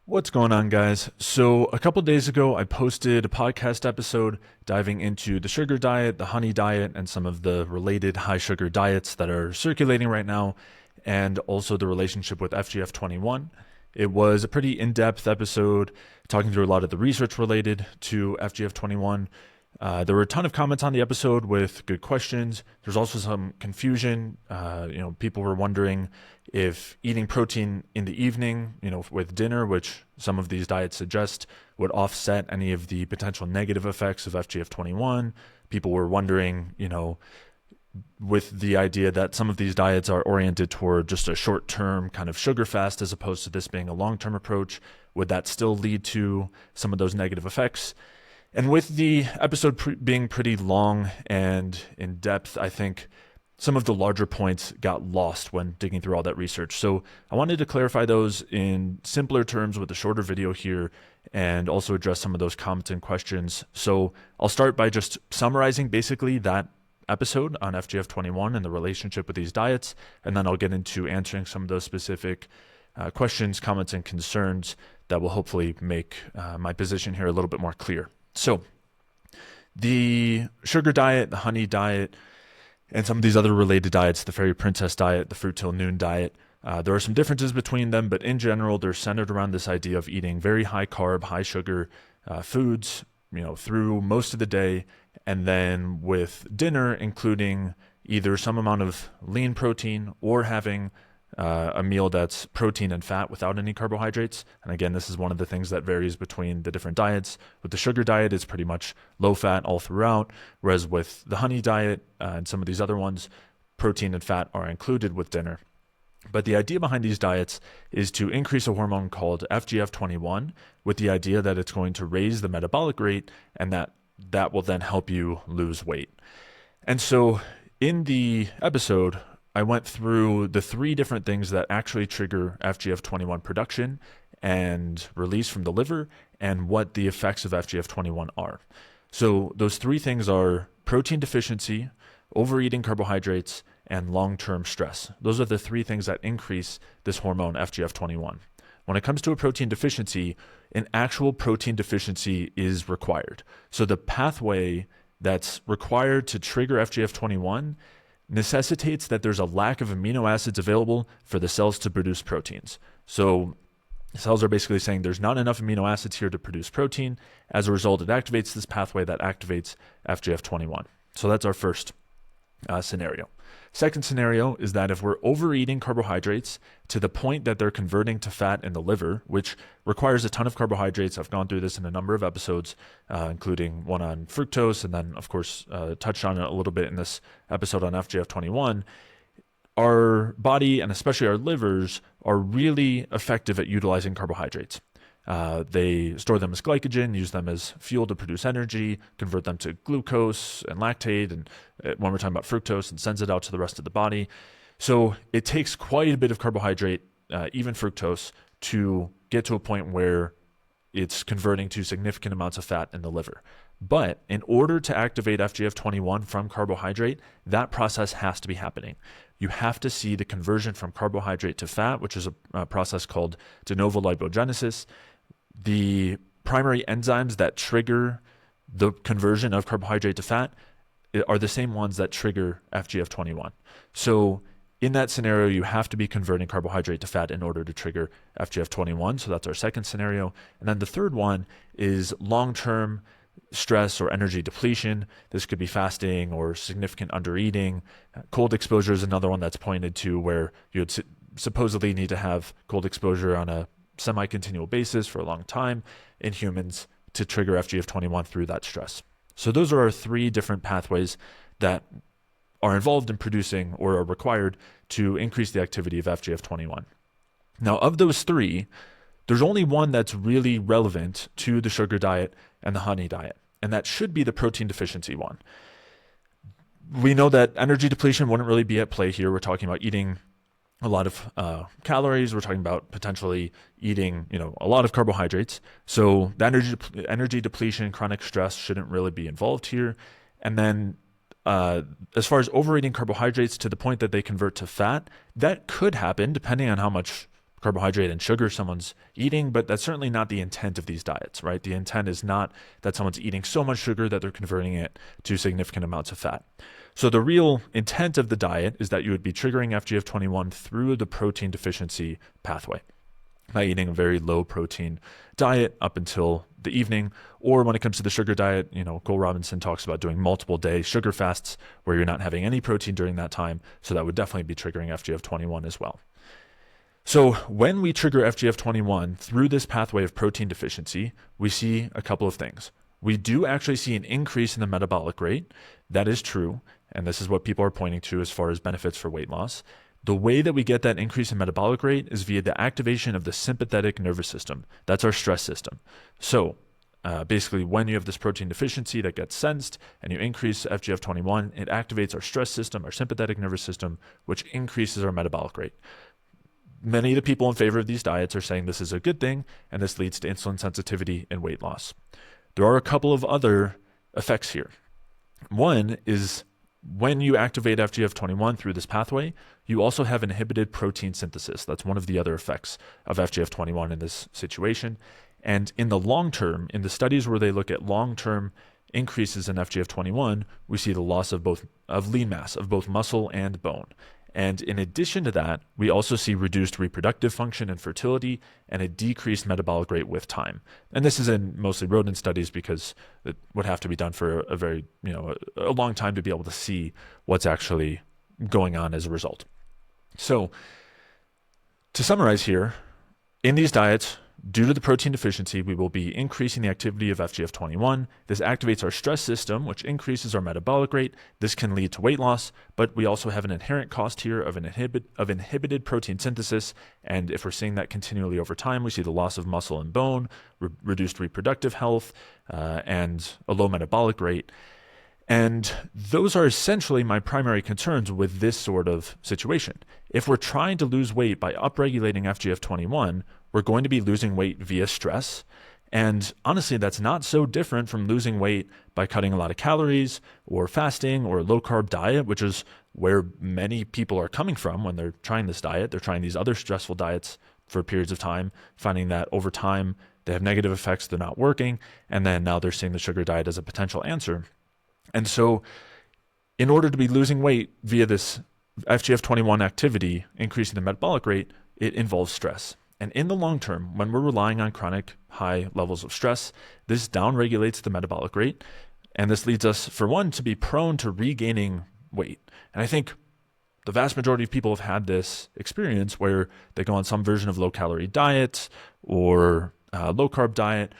What's going on, guys? So, a couple days ago, I posted a podcast episode diving into the sugar diet, the honey diet, and some of the related high sugar diets that are circulating right now, and also the relationship with FGF21. It was a pretty in depth episode talking through a lot of the research related to FGF21. There were a ton of comments on the episode with good questions. There's also some confusion. People were wondering if eating protein in the evening, with dinner, which some of these diets suggest, would offset any of the potential negative effects of FGF21. People were wondering, with the idea that some of these diets are oriented toward just a short-term kind of sugar fast as opposed to this being a long-term approach, would that still lead to some of those negative effects? And with the episode being pretty long and in depth, I think some of the larger points got lost when digging through all that research. So I wanted to clarify those in simpler terms with a shorter video here and also address some of those comments and questions. So I'll start by just summarizing basically that episode on FGF21 and the relationship with these diets, and then I'll get into answering some of those specific questions, comments, and concerns that will hopefully make my position here a little bit more clear. So the sugar diet, the honey diet, and some of these other related diets, the fairy princess diet, the fruit till noon diet, there are some differences between them, but in general, they're centered around this idea of eating very high carb, high sugar foods, through most of the day, and then with dinner, including either some amount of lean protein or having a meal that's protein and fat without any carbohydrates. And again, this is one of the things that varies between the different diets. With the sugar diet, it's pretty much low fat all throughout, whereas with the honey diet and some of these other ones, protein and fat are included with dinner. But the idea behind these diets is to increase a hormone called FGF21 with the idea that it's going to raise the metabolic rate and that will then help you lose weight. And so in the episode, I went through the three different things that actually trigger FGF21 production and release from the liver and what the effects of FGF21 are. So those three things are protein deficiency, overeating carbohydrates, and long-term stress. Those are the three things that increase this hormone FGF21. When it comes to a protein deficiency, an actual protein deficiency is required. So the pathway that's required to trigger FGF21 necessitates that there's a lack of amino acids available for the cells to produce proteins. So cells are basically saying there's not enough amino acids here to produce protein. As a result, it activates this pathway that activates FGF21. So that's our first scenario. Second scenario is that if we're overeating carbohydrates to the point that they're converting to fat in the liver, which requires a ton of carbohydrates. I've gone through this in a number of episodes, including one on fructose, and then, of course, touched on it a little bit in this episode on FGF21. Our body, and especially our livers, are really effective at utilizing carbohydrates. They store them as glycogen, use them as fuel to produce energy, convert them to glucose and lactate, and when we're talking about fructose, and sends it out to the rest of the body. So it takes quite a bit of carbohydrate, even fructose, to get to a point where it's converting to significant amounts of fat in the liver. But in order to activate FGF21 from carbohydrate, that process has to be happening. You have to see the conversion from carbohydrate to fat, which is a process called de novo lipogenesis. The primary enzymes that trigger the conversion of carbohydrate to fat are the same ones that trigger FGF21. So in that scenario, you have to be converting carbohydrate to fat in order to trigger FGF21. So that's our second scenario. And then the third one is long-term stress or energy depletion. This could be fasting or significant undereating. Cold exposure is another one that's pointed to where you would supposedly need to have cold exposure on a semi-continual basis for a long time in humans to trigger FGF21 through that stress. So those are our three different pathways that are involved in producing or are required to increase the activity of FGF21. Now, of those three, there's only one that's really relevant to the sugar diet and the honey diet, and that should be the protein deficiency one. We know that energy depletion wouldn't really be at play here. We're talking about eating a lot of calories. We're talking about potentially eating, a lot of carbohydrates. So the energy depletion, chronic stress shouldn't really be involved here. And then as far as overeating carbohydrates to the point that they convert to fat, that could happen depending on how much carbohydrate and sugar someone's eating, but that's certainly not the intent of these diets, right? The intent is not that someone's eating so much sugar that they're converting it to significant amounts of fat. So the real intent of the diet is that you would be triggering FGF21 through the protein deficiency pathway by eating a very low protein diet up until the evening. Or when it comes to the sugar diet, Cole Robinson talks about doing multiple day sugar fasts where you're not having any protein during that time. So that would definitely be triggering FGF21 as well. So when we trigger FGF21 through this pathway of protein deficiency, we see a couple of things. We do actually see an increase in the metabolic rate. That is true. And this is what people are pointing to as far as benefits for weight loss. The way that we get that increase in metabolic rate is via the activation of the sympathetic nervous system. That's our stress system. So basically, when you have this protein deficiency that gets sensed and you increase FGF21, it activates our stress system, our sympathetic nervous system, which increases our metabolic rate. Many of the people in favor of these diets are saying this is a good thing, and this leads to insulin sensitivity and weight loss. There are a couple of other effects here. One is when you activate FGF21 through this pathway, you also have inhibited protein synthesis. That's one of the other effects of FGF21 in this situation. And in the long term, in the studies where they look at long-term increases in FGF21, we see the loss of lean mass, of both muscle and bone. And in addition to that, we also see reduced reproductive function and fertility and a decreased metabolic rate with time. And this is in mostly rodent studies because it would have to be done for a very, a long time to be able to see what's actually going on as a result. So to summarize here, in these diets, due to the protein deficiency, we will be increasing the activity of FGF21. This activates our stress system, which increases our metabolic rate. This can lead to weight loss, but we also have an inherent cost here of inhibited protein synthesis. And if we're seeing that continually over time, we see the loss of muscle and bone, reduced reproductive health, and a low metabolic rate. And those are essentially my primary concerns with this sort of situation. If we're trying to lose weight by upregulating FGF21, we're going to be losing weight via stress. And honestly, that's not so different from losing weight by cutting a lot of calories or fasting or a low-carb diet, which is where many people are coming from when they're trying this diet. They're trying these other stressful diets for periods of time, finding that over time they have negative effects, they're not working, and then now they're seeing the sugar diet as a potential answer. And so in order to be losing weight via this FGF21 activity, increasing the metabolic rate, it involves stress. And in the long term, when we're relying on chronic high levels of stress, this downregulates the metabolic rate. And this leads us, for one, to be prone to regaining weight. And I think the vast majority of people have had this experience where they go on some version of low-calorie diet or low-carb diet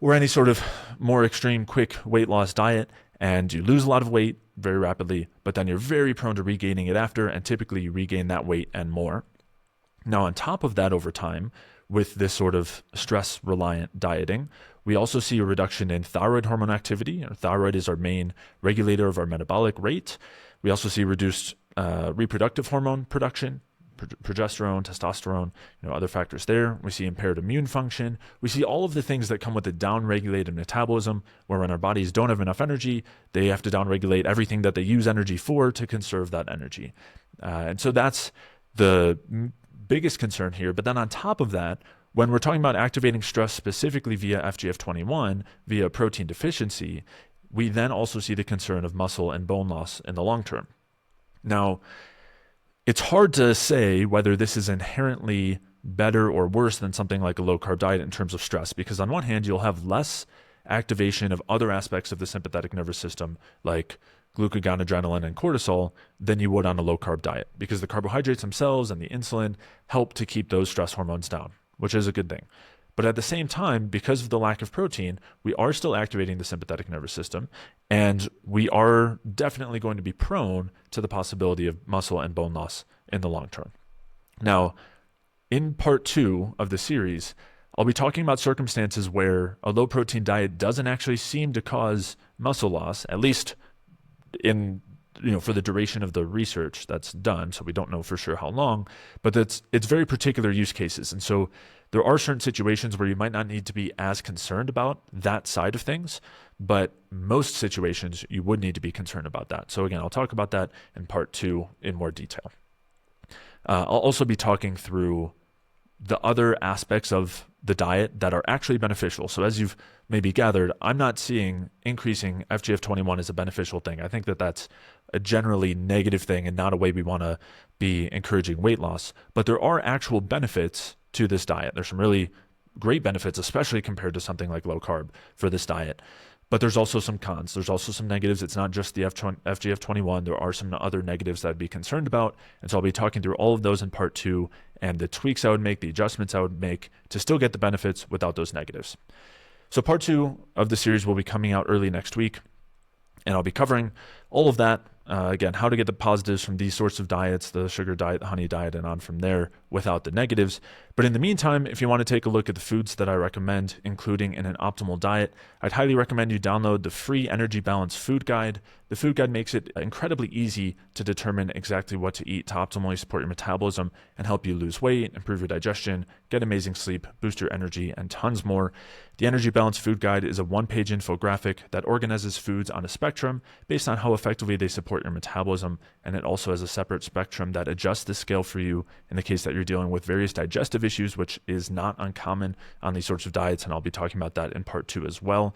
or any sort of more extreme, quick weight loss diet, and you lose a lot of weight very rapidly, but then you're very prone to regaining it after, and typically you regain that weight and more. Now, on top of that, over time, with this sort of stress-reliant dieting, we also see a reduction in thyroid hormone activity. Thyroid is our main regulator of our metabolic rate. We also see reduced reproductive hormone production, progesterone, testosterone, other factors there. We see impaired immune function. We see all of the things that come with a downregulated metabolism, where when our bodies don't have enough energy, they have to downregulate everything that they use energy for to conserve that energy. And so that's the biggest concern here. But then on top of that, when we're talking about activating stress specifically via FGF21, via protein deficiency, we then also see the concern of muscle and bone loss in the long term. Now, it's hard to say whether this is inherently better or worse than something like a low-carb diet in terms of stress, because on one hand, you'll have less activation of other aspects of the sympathetic nervous system, like glucagon, adrenaline, and cortisol, than you would on a low-carb diet, because the carbohydrates themselves and the insulin help to keep those stress hormones down, which is a good thing. But at the same time, because of the lack of protein, we are still activating the sympathetic nervous system, and we are definitely going to be prone to the possibility of muscle and bone loss in the long term. Now, in part 2 of the series, I'll be talking about circumstances where a low-protein diet doesn't actually seem to cause muscle loss, at least for the duration of the research that's done, so we don't know for sure how long, but it's very particular use cases. And so there are certain situations where you might not need to be as concerned about that side of things, but most situations you would need to be concerned about that. So again, I'll talk about that in part 2 in more detail. I'll also be talking through the other aspects of the diet that are actually beneficial. So as you've maybe gathered, I'm not seeing increasing FGF21 as a beneficial thing. I think that that's a generally negative thing and not a way we want to be encouraging weight loss. But there are actual benefits to this diet. There's some really great benefits, especially compared to something like low carb for this diet. But there's also some cons. There's also some negatives. It's not just the FGF21. There are some other negatives that I'd be concerned about. And so I'll be talking through all of those in part 2 and the tweaks I would make, the adjustments I would make to still get the benefits without those negatives. So part 2 of the series will be coming out early next week. And I'll be covering all of that. Again, how to get the positives from these sorts of diets, the sugar diet, the honey diet, and on from there without the negatives. But in the meantime, if you want to take a look at the foods that I recommend including in an optimal diet, I'd highly recommend you download the free Energy Balance Food Guide. The food guide makes it incredibly easy to determine exactly what to eat to optimally support your metabolism and help you lose weight, improve your digestion, get amazing sleep, boost your energy, and tons more. The Energy Balance Food Guide is a one-page infographic that organizes foods on a spectrum based on how effectively they support your metabolism, and it also has a separate spectrum that adjusts the scale for you in the case that you're dealing with various digestive issues, which is not uncommon on these sorts of diets, and I'll be talking about that in part 2 as well.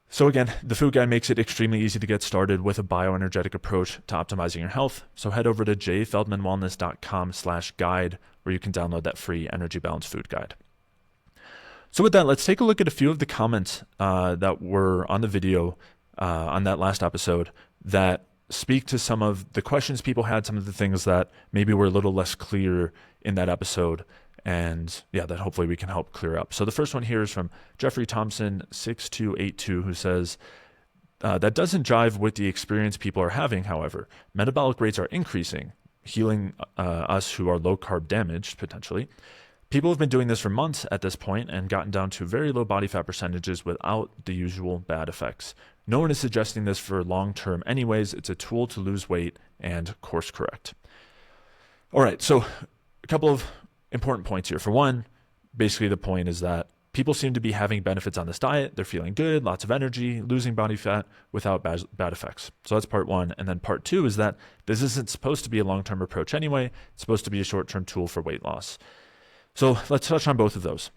So again, the food guide makes it extremely easy to get started with a bioenergetic approach to optimizing your health. So head over to jfeldmanwellness.com/guide where you can download that free Energy Balance Food Guide. So with that, let's take a look at a few of the comments that were on the video on that last episode that speak to some of the questions people had, some of the things that maybe were a little less clear in that episode. And yeah, that hopefully we can help clear up. So the first one here is from Jeffrey Thompson 6282, who says, that doesn't jive with the experience people are having, however. Metabolic rates are increasing, healing us who are low carb damaged, potentially. People have been doing this for months at this point and gotten down to very low body fat percentages without the usual bad effects. No one is suggesting this for long term anyways. It's a tool to lose weight and course correct. All right, so a couple of important points here. For one, basically the point is that people seem to be having benefits on this diet. They're feeling good, lots of energy, losing body fat without bad effects. So that's part 1. And then part 2 is that this isn't supposed to be a long-term approach anyway. It's supposed to be a short-term tool for weight loss. So let's touch on both of those.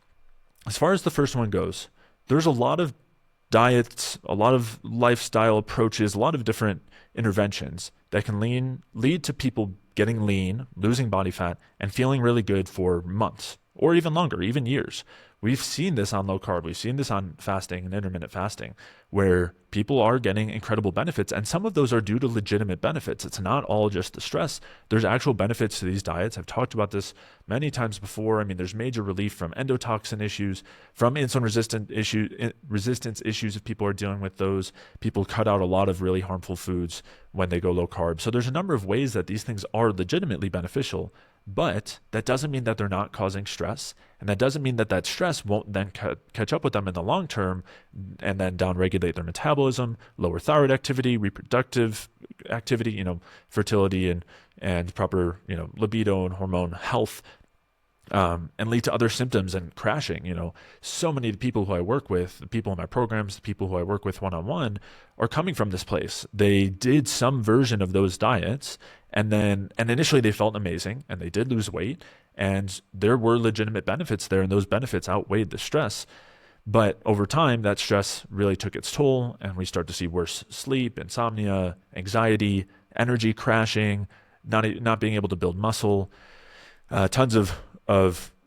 As far as the first one goes, there's a lot of diets, a lot of lifestyle approaches, a lot of different interventions that can lead to people getting lean, losing body fat, and feeling really good for months or even longer, even years. We've seen this on low carb. We've seen this on fasting and intermittent fasting, where people are getting incredible benefits. And some of those are due to legitimate benefits. It's not all just the stress. There's actual benefits to these diets. I've talked about this many times before. I mean, there's major relief from endotoxin issues, from insulin resistance issues if people are dealing with those. People cut out a lot of really harmful foods when they go low carb. So there's a number of ways that these things are legitimately beneficial. But that doesn't mean that they're not causing stress. And that doesn't mean that that stress won't then catch up with them in the long term and then downregulate their metabolism, lower thyroid activity, reproductive activity, fertility and proper, libido and hormone health, and lead to other symptoms and crashing. So many of the people who I work with, the people in my programs, the people who I work with one-on-one are coming from this place. They did some version of those diets and initially they felt amazing and they did lose weight and there were legitimate benefits there and those benefits outweighed the stress. But over time, that stress really took its toll and we start to see worse sleep, insomnia, anxiety, energy crashing, not being able to build muscle, tons of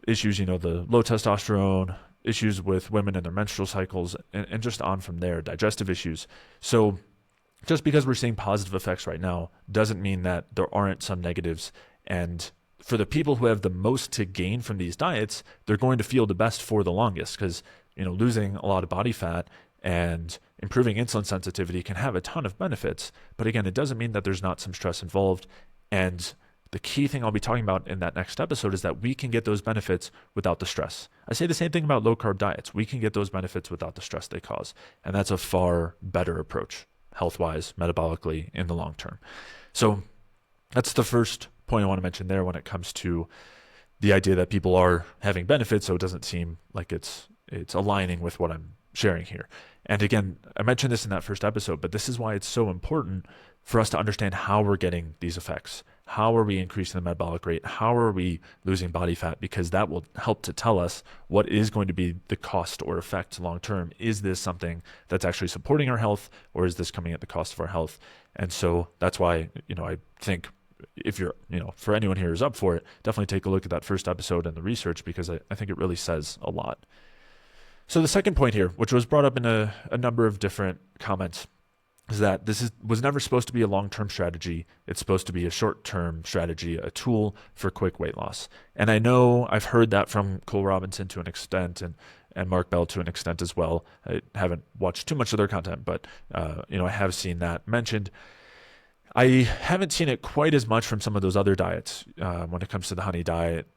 issues, the low testosterone, issues with women and their menstrual cycles, and just on from there, digestive issues. So just because we're seeing positive effects right now doesn't mean that there aren't some negatives. And for the people who have the most to gain from these diets, they're going to feel the best for the longest because, losing a lot of body fat and improving insulin sensitivity can have a ton of benefits. But again, it doesn't mean that there's not some stress involved. And the key thing I'll be talking about in that next episode is that we can get those benefits without the stress. I say the same thing about low carb diets. We can get those benefits without the stress they cause. And that's a far better approach, health-wise, metabolically, in the long term. So that's the first point I want to mention there when it comes to the idea that people are having benefits, so it doesn't seem like it's aligning with what I'm sharing here. And again, I mentioned this in that first episode, but this is why it's so important for us to understand how we're getting these effects, How are we increasing the metabolic rate? How are we losing body fat? Because that will help to tell us what is going to be the cost or effect long term. Is this something that's actually supporting our health, or is this coming at the cost of our health? And so that's why, I think if you're, for anyone here who's up for it, definitely take a look at that first episode and the research, because I think it really says a lot. So the second point here, which was brought up in a number of different comments, is that was never supposed to be a long-term strategy. It's supposed to be a short-term strategy, a tool for quick weight loss. And I know I've heard that from Cole Robinson to an extent, and Mark Bell to an extent as well. I haven't watched too much of their content, but I have seen that mentioned. I haven't seen it quite as much from some of those other diets when it comes to the honey diet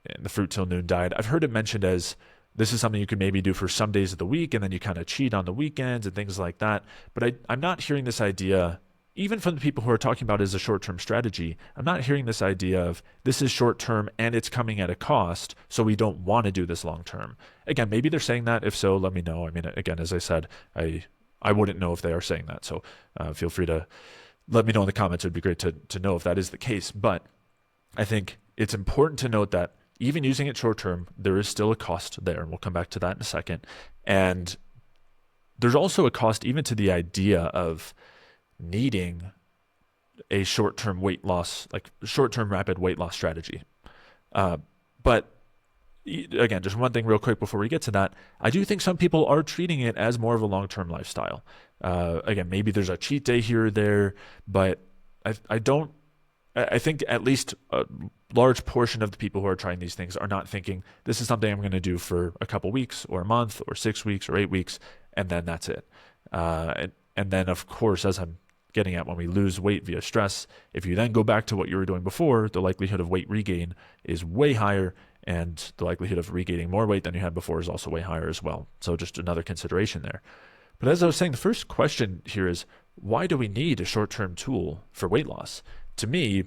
and the fruit till noon diet. I've heard it mentioned as this is something you could maybe do for some days of the week, and then you kind of cheat on the weekends and things like that. But I'm not hearing this idea, even from the people who are talking about it as a short-term strategy. I'm not hearing this idea of this is short-term and it's coming at a cost, so we don't want to do this long-term. Again, maybe they're saying that. If so, let me know. I mean, again, as I said, I wouldn't know if they are saying that. So feel free to let me know in the comments. It would be great to know if that is the case. But I think it's important to note that even using it short term, there is still a cost there, and we'll come back to that in a second. And there's also a cost even to the idea of needing a short-term weight loss, like short-term rapid weight loss strategy. But again, just one thing real quick before we get to that, I do think some people are treating it as more of a long-term lifestyle. Again, maybe there's a cheat day here or there, but I think at least a large portion of the people who are trying these things are not thinking this is something I'm going to do for a couple weeks or a month or 6 weeks or 8 weeks, and then that's it. And then, of course, as I'm getting at, when we lose weight via stress, if you then go back to what you were doing before, the likelihood of weight regain is way higher, and the likelihood of regaining more weight than you had before is also way higher as well. So just another consideration there. But as I was saying, the first question here is, why do we need a short-term tool for weight loss? To me,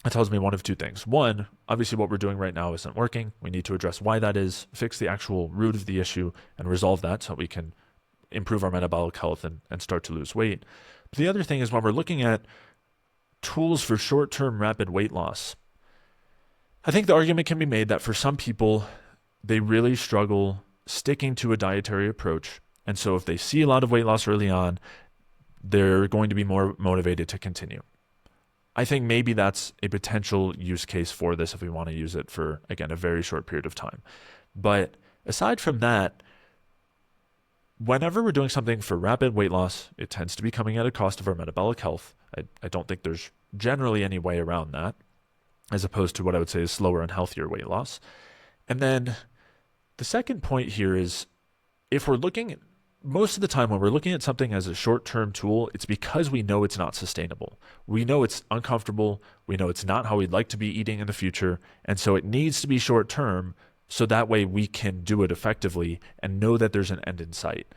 it tells me one of two things. One, obviously what we're doing right now isn't working. We need to address why that is, fix the actual root of the issue, and resolve that so we can improve our metabolic health and start to lose weight. But the other thing is, when we're looking at tools for short-term rapid weight loss, I think the argument can be made that for some people, they really struggle sticking to a dietary approach. And so if they see a lot of weight loss early on, they're going to be more motivated to continue. I think maybe that's a potential use case for this if we want to use it for, again, a very short period of time. But aside from that, whenever we're doing something for rapid weight loss, it tends to be coming at a cost of our metabolic health. I don't think there's generally any way around that, as opposed to what I would say is slower and healthier weight loss. And then the second point here is, if we're looking at, most of the time when we're looking at something as a short-term tool, it's because we know it's not sustainable. We know it's uncomfortable. We know it's not how we'd like to be eating in the future. And so it needs to be short-term, so that way we can do it effectively and know that there's an end in sight.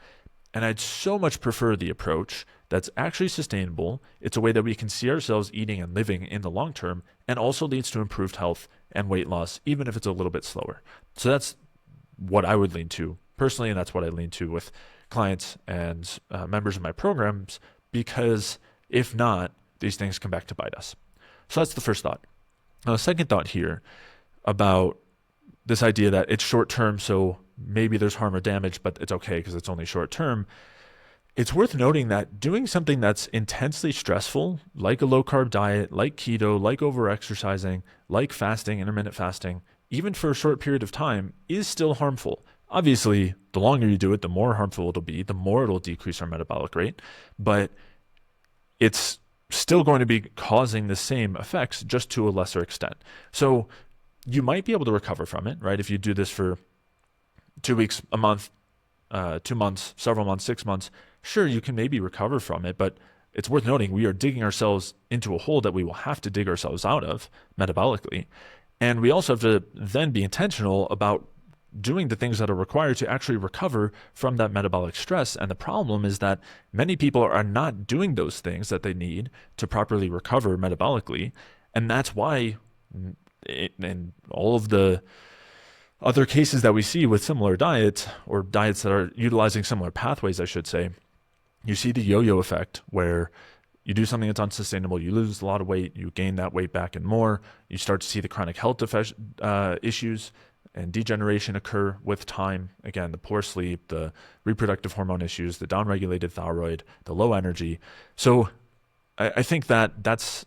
And I'd so much prefer the approach that's actually sustainable. It's a way that we can see ourselves eating and living in the long term, and also leads to improved health and weight loss, even if it's a little bit slower. So that's what I would lean to personally, and that's what I lean to with clients and members of my programs, because if not, these things come back to bite us. So that's the first thought. Now, the second thought here about this idea that it's short term, so maybe there's harm or damage, but it's okay because it's only short term. It's worth noting that doing something that's intensely stressful, like a low-carb diet, like keto, like over-exercising, like fasting, intermittent fasting, even for a short period of time, is still harmful. Obviously, the longer you do it, the more harmful it'll be, the more it'll decrease our metabolic rate, but it's still going to be causing the same effects, just to a lesser extent. So you might be able to recover from it, right? If you do this for 2 weeks, a month, 2 months, several months, 6 months, sure, you can maybe recover from it, but it's worth noting we are digging ourselves into a hole that we will have to dig ourselves out of metabolically. And we also have to then be intentional about doing the things that are required to actually recover from that metabolic stress. And the problem is that many people are not doing those things that they need to properly recover metabolically. And that's why in all of the other cases that we see with similar diets, or diets that are utilizing similar pathways, I should say, you see the yo-yo effect, where you do something that's unsustainable, you lose a lot of weight, you gain that weight back and more, you start to see the chronic health issues and degeneration occur with time. Again, the poor sleep, the reproductive hormone issues, the downregulated thyroid, the low energy. So I think that's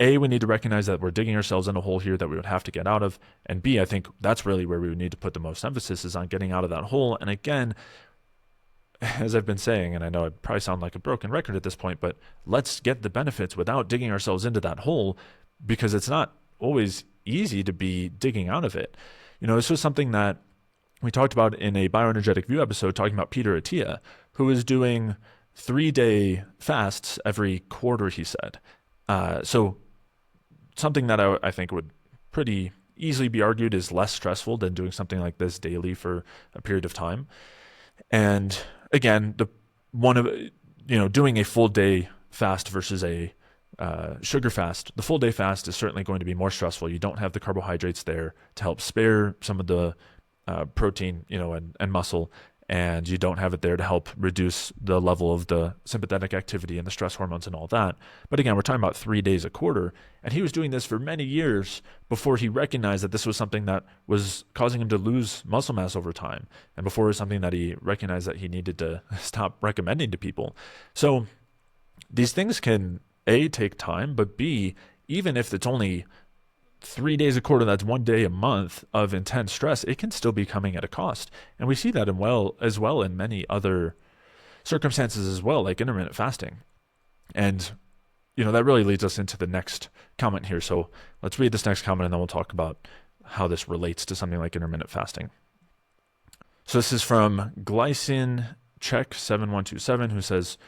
A, we need to recognize that we're digging ourselves in a hole here that we would have to get out of. And B, I think that's really where we would need to put the most emphasis, is on getting out of that hole. And again, as I've been saying, and I know I probably sound like a broken record at this point, but let's get the benefits without digging ourselves into that hole, because it's not always easy to be digging out of it. This was something that we talked about in a bioenergetic view episode, talking about Peter Attia, who is doing 3-day fasts every quarter, he said. So something that I think would pretty easily be argued is less stressful than doing something like this daily for a period of time. And again, doing a full day fast versus a sugar fast, the full day fast is certainly going to be more stressful. You don't have the carbohydrates there to help spare some of the protein, and muscle, and you don't have it there to help reduce the level of the sympathetic activity and the stress hormones and all that. But again, we're talking about 3 days a quarter, and he was doing this for many years before he recognized that this was something that was causing him to lose muscle mass over time, and before it was something that he recognized that he needed to stop recommending to people. So these things can, A, take time, but B, even if it's only 3 days a quarter, that's 1 day a month of intense stress, it can still be coming at a cost. And we see that as well in many other circumstances as well, like intermittent fasting. And, that really leads us into the next comment here. So let's read this next comment, and then we'll talk about how this relates to something like intermittent fasting. So this is from Glycine Check 7127, who says,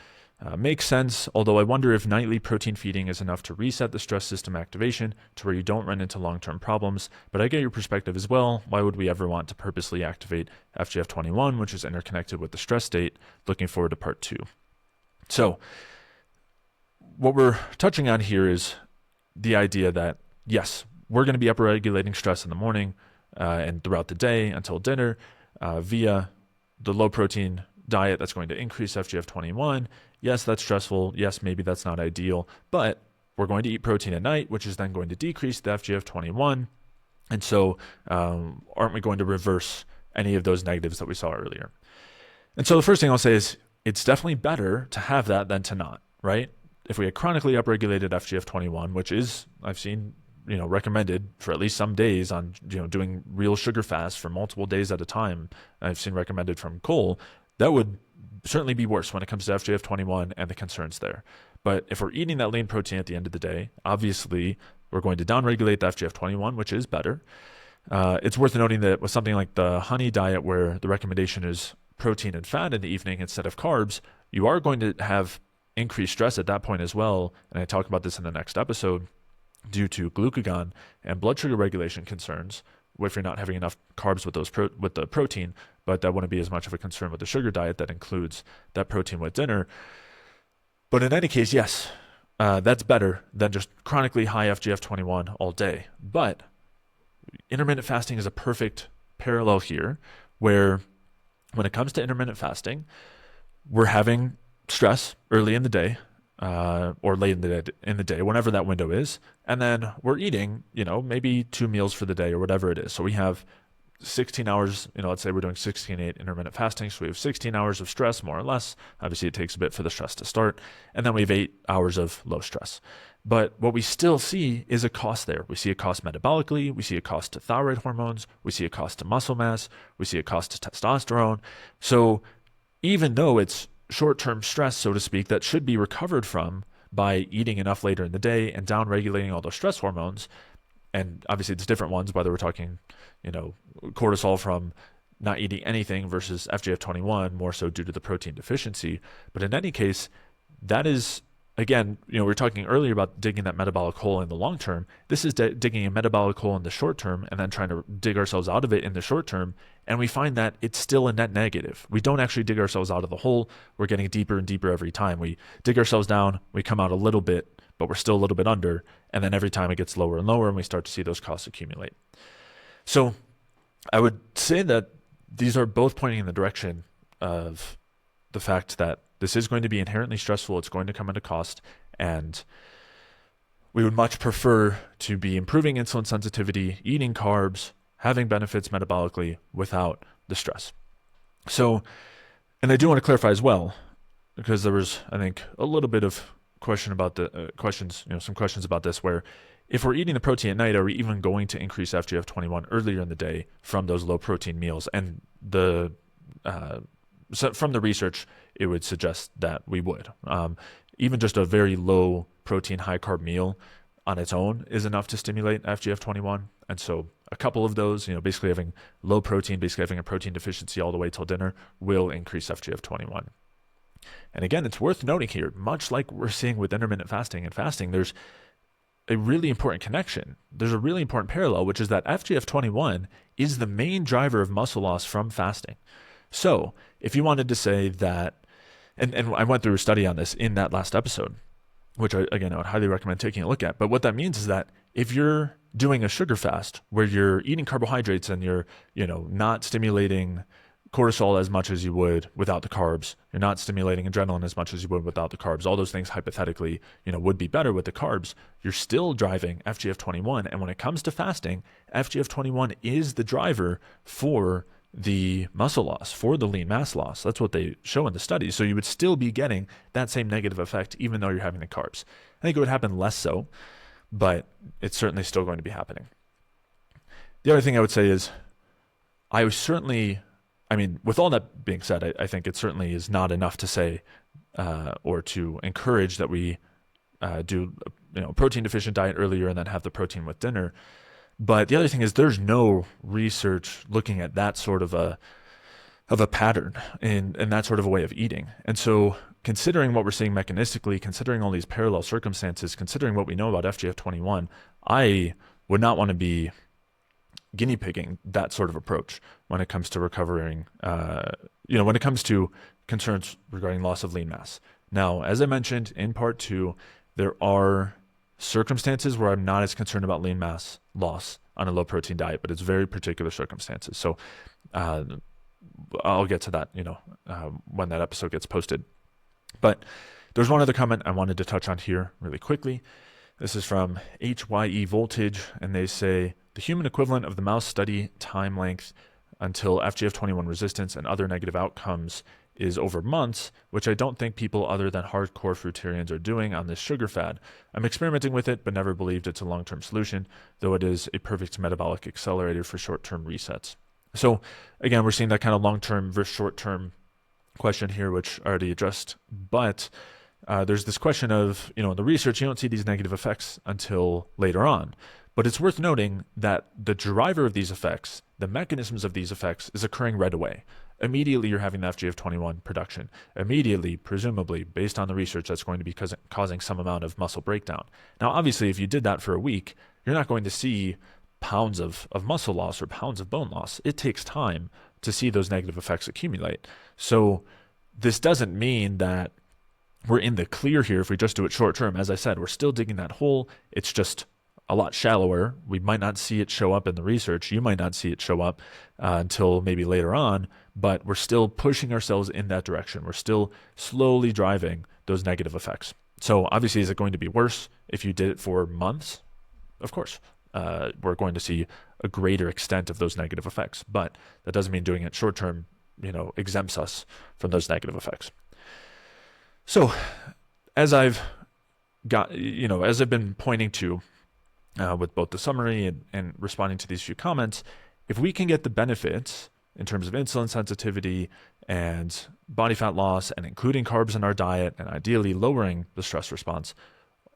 makes sense, although I wonder if nightly protein feeding is enough to reset the stress system activation to where you don't run into long-term problems. But I get your perspective as well. Why would we ever want to purposely activate FGF21, which is interconnected with the stress state? Looking forward to part 2. So what we're touching on here is the idea that, yes, we're going to be upregulating stress in the morning and throughout the day until dinner via the low-protein diet that's going to increase FGF21. Yes, that's stressful. Yes, maybe that's not ideal, but we're going to eat protein at night, which is then going to decrease the FGF21. And so aren't we going to reverse any of those negatives that we saw earlier? And so the first thing I'll say is it's definitely better to have that than to not, right? If we had chronically upregulated FGF21, which is, I've seen, recommended for at least some days on, doing real sugar fasts for multiple days at a time, I've seen recommended from Cole, that would certainly be worse when it comes to FGF21 and the concerns there. But if we're eating that lean protein at the end of the day, obviously we're going to downregulate the FGF21, which is better. It's worth noting that with something like the honey diet, where the recommendation is protein and fat in the evening instead of carbs, you are going to have increased stress at that point as well. And I talk about this in the next episode, due to glucagon and blood sugar regulation concerns, if you're not having enough carbs with the protein, but that wouldn't be as much of a concern with the sugar diet that includes that protein with dinner. But in any case, yes, that's better than just chronically high FGF21 all day. But intermittent fasting is a perfect parallel here, where when it comes to intermittent fasting, we're having stress early in the day, or late in the day, whenever that window is, and then we're eating, maybe 2 meals for the day or whatever it is. So we have 16 hours, let's say we're doing 16/8 intermittent fasting, so we have 16 hours of stress, more or less. Obviously, it takes a bit for the stress to start, and then we have 8 hours of low stress. But what we still see is a cost there. We see a cost metabolically, we see a cost to thyroid hormones, we see a cost to muscle mass, we see a cost to testosterone. So even though it's short-term stress, so to speak, that should be recovered from by eating enough later in the day and down-regulating all those stress hormones, and obviously it's different ones, whether we're talking, cortisol from not eating anything versus FGF21, more so due to the protein deficiency. But in any case, that is, again, we were talking earlier about digging that metabolic hole in the long term. This is digging a metabolic hole in the short term and then trying to dig ourselves out of it in the short term. And we find that it's still a net negative. We don't actually dig ourselves out of the hole. We're getting deeper and deeper every time. We dig ourselves down, we come out a little bit, but we're still a little bit under. And then every time it gets lower and lower, and we start to see those costs accumulate. So I would say that these are both pointing in the direction of the fact that This is going to be inherently stressful. It's going to come at a cost, and we would much prefer to be improving insulin sensitivity, eating carbs, having benefits metabolically without the stress. So, and I do want to clarify as well, because there was, I think, a little bit of question about the some questions about this, where if we're eating the protein at night, are we even going to increase FGF21 earlier in the day from those low protein meals? And so from the research, it would suggest that we would. Even just a very low protein, high carb meal on its own is enough to stimulate FGF21. And so a couple of those, basically having low protein, basically having a protein deficiency all the way till dinner, will increase FGF21. And again, it's worth noting here, much like we're seeing with intermittent fasting and fasting, there's a really important connection. There's a really important parallel, which is that FGF21 is the main driver of muscle loss from fasting. So if you wanted to say that, and I went through a study on this in that last episode, which I would highly recommend taking a look at. But what that means is that if you're doing a sugar fast where you're eating carbohydrates and you're, not stimulating cortisol as much as you would without the carbs, you're not stimulating adrenaline as much as you would without the carbs, all those things hypothetically, would be better with the carbs, you're still driving FGF21. And when it comes to fasting, FGF21 is the driver for the muscle loss, for the lean mass loss. That's what they show in the study. So you would still be getting that same negative effect even though you're having the carbs. I think it would happen less so, but it's certainly still going to be happening. The other thing I would say is with all that being said, I think it certainly is not enough to say or to encourage that we do a protein deficient diet earlier and then have the protein with dinner. But the other thing is there's no research looking at that sort of a pattern and that sort of a way of eating. And so considering what we're seeing mechanistically, considering all these parallel circumstances, considering what we know about FGF21, I would not want to be guinea pigging that sort of approach when it comes to recovering, when it comes to concerns regarding loss of lean mass. Now, as I mentioned in part 2, there are circumstances where I'm not as concerned about lean mass loss on a low protein diet, but it's very particular circumstances. So I'll get to that, when that episode gets posted. But there's one other comment I wanted to touch on here really quickly. This is from HYE Voltage, and they say the human equivalent of the mouse study time length until FGF21 resistance and other negative outcomes is over months, which I don't think people other than hardcore fruitarians are doing on this sugar fad. I'm experimenting with it, but never believed it's a long-term solution, though it is a perfect metabolic accelerator for short-term resets. So again, we're seeing that kind of long-term versus short-term question here, which I already addressed. But there's this question of, in the research, you don't see these negative effects until later on. But it's worth noting that the driver of these effects, the mechanisms of these effects, is occurring right away. Immediately, you're having the FGF21 production. Immediately, presumably, based on the research, that's going to be causing some amount of muscle breakdown. Now, obviously, if you did that for a week, you're not going to see pounds of muscle loss or pounds of bone loss. It takes time to see those negative effects accumulate. So this doesn't mean that we're in the clear here if we just do it short term. As I said, we're still digging that hole. It's just a lot shallower. We might not see it show up in the research. You might not see it show up until maybe later on, but we're still pushing ourselves in that direction. We're still slowly driving those negative effects. So obviously, is it going to be worse if you did it for months? Of course. We're going to see a greater extent of those negative effects, but that doesn't mean doing it short term, exempts us from those negative effects. So as I've been pointing to with both the summary and responding to these few comments, if we can get the benefits in terms of insulin sensitivity and body fat loss and including carbs in our diet and ideally lowering the stress response,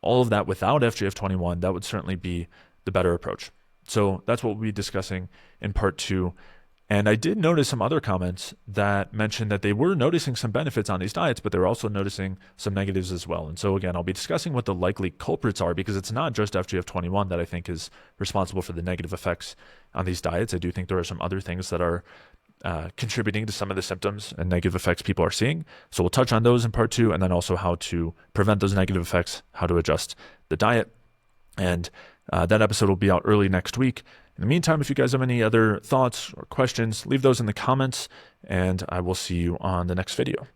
all of that without FGF21, that would certainly be the better approach. So that's what we'll be discussing in part 2. And I did notice some other comments that mentioned that they were noticing some benefits on these diets, but they were also noticing some negatives as well. And so again, I'll be discussing what the likely culprits are, because it's not just FGF21 that I think is responsible for the negative effects on these diets. I do think there are some other things that are contributing to some of the symptoms and negative effects people are seeing. So we'll touch on those in part 2, and then also how to prevent those negative effects, how to adjust the diet. And that episode will be out early next week. In the meantime, if you guys have any other thoughts or questions, leave those in the comments, and I will see you on the next video.